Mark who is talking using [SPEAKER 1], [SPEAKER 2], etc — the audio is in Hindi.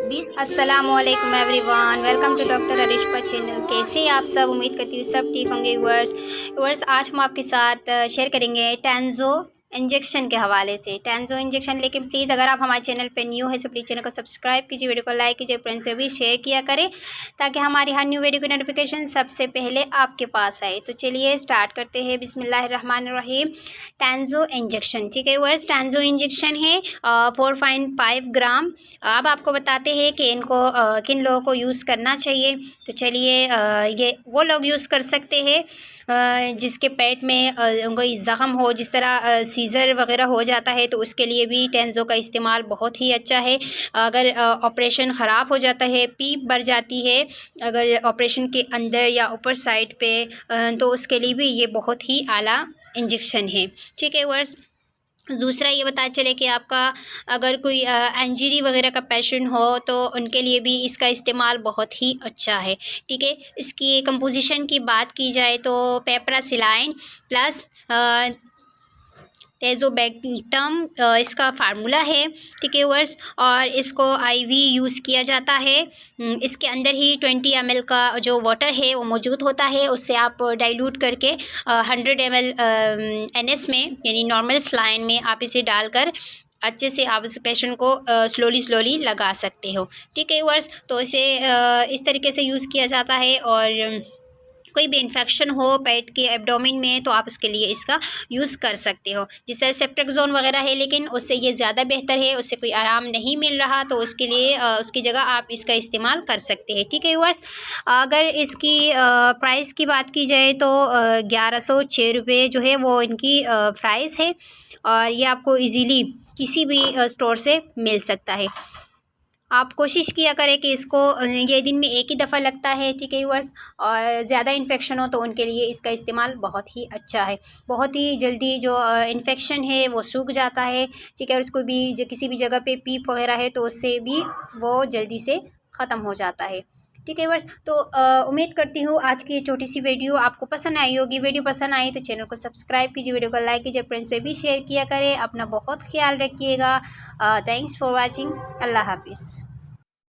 [SPEAKER 1] अस्सलामुअलैकुम everyone, welcome to doctor Arishpa channel. कैसे आप सब? उम्मीद करती हूँ सब ठीक होंगे। व्यूअर्स आज हम आपके साथ शेयर करेंगे टेंजो इंजेक्शन के हवाले से। टेंजो इंजेक्शन, लेकिन प्लीज़ अगर आप हमारे चैनल पे न्यू है तो प्लीज़ चैनल को सब्सक्राइब कीजिए, वीडियो को लाइक कीजिए, फ्रेंड्स से भी शेयर किया करें ताकि हमारी हर न्यू वीडियो की नोटिफिकेशन सबसे पहले आपके पास आए। तो चलिए स्टार्ट करते हैं। बिस्मिल्लाहिर्रहमानिर्रहीम। टेंजो इंजेक्शन, ठीक है व्यूअर्स, टेंजो इंजेक्शन है 4.5 ग्राम। अब आपको बताते हैं कि इनको किन लोगों को यूज़ करना चाहिए। तो चलिए ये वो लोग यूज़ कर सकते हैं जिसके पेट में कोई ज़ख़म हो, जिस तरह सीज़र वग़ैरह हो जाता है तो उसके लिए भी टेंजो का इस्तेमाल बहुत ही अच्छा है। अगर ऑपरेशन ख़राब हो जाता है, पीप भर जाती है अगर ऑपरेशन के अंदर या ऊपर साइड पे, तो उसके लिए भी ये बहुत ही आला इंजेक्शन है, ठीक है वर्स। दूसरा ये पता चले कि आपका अगर कोई इंजरी वगैरह का पेशेंट हो तो उनके लिए भी इसका इस्तेमाल बहुत ही अच्छा है, ठीक है। इसकी कंपोजिशन की बात की जाए तो पेपरासिलाइन प्लस टेज़ोबैक्टम इसका फार्मूला है, ठीक है वर्स। और इसको आईवी यूज़ किया जाता है। इसके अंदर ही 20 ml का जो वाटर है वो मौजूद होता है, उससे आप डाइल्यूट करके 100 ml NS में यानी नॉर्मल सलाइन में आप इसे डालकर अच्छे से आप इस पेशेंट को स्लोली लगा सकते हो, ठीक है वर्स। तो इसे इस तरीके से यूज़ किया जाता है। और कोई भी इन्फेक्शन हो पेट के एब्डोमेन में तो आप उसके लिए इसका यूज़ कर सकते हो। जिससे सेप्ट्रिक्सोन वगैरह है, लेकिन उससे ये ज़्यादा बेहतर है, उससे कोई आराम नहीं मिल रहा तो उसके लिए उसकी जगह आप इसका इस्तेमाल कर सकते हैं, ठीक है व्यूअर्स। अगर इसकी प्राइस की बात की जाए तो 1106 रुपये जो है वो इनकी प्राइस है। और ये आपको इजीली किसी भी स्टोर से मिल सकता है। आप कोशिश किया करें कि इसको ये दिन में एक ही दफ़ा लगता है, ठीक है व्यूअर्स। और ज़्यादा इन्फेक्शन हो तो उनके लिए इसका इस्तेमाल बहुत ही अच्छा है। बहुत ही जल्दी जो इन्फेक्शन है वो सूख जाता है, ठीक है। और इसको भी किसी भी जगह पे पीप वगैरह है तो उससे भी वो जल्दी से ख़त्म हो जाता है, ठीक है व्यूअर्स। तो उम्मीद करती हूँ आज की ये छोटी सी वीडियो आपको पसंद आई होगी। वीडियो पसंद आई तो चैनल को सब्सक्राइब कीजिए, वीडियो को लाइक कीजिए, फ्रेंड्स से भी शेयर किया करें। अपना बहुत ख्याल रखिएगा। Thanks for watching. अल्लाह हाफिज़।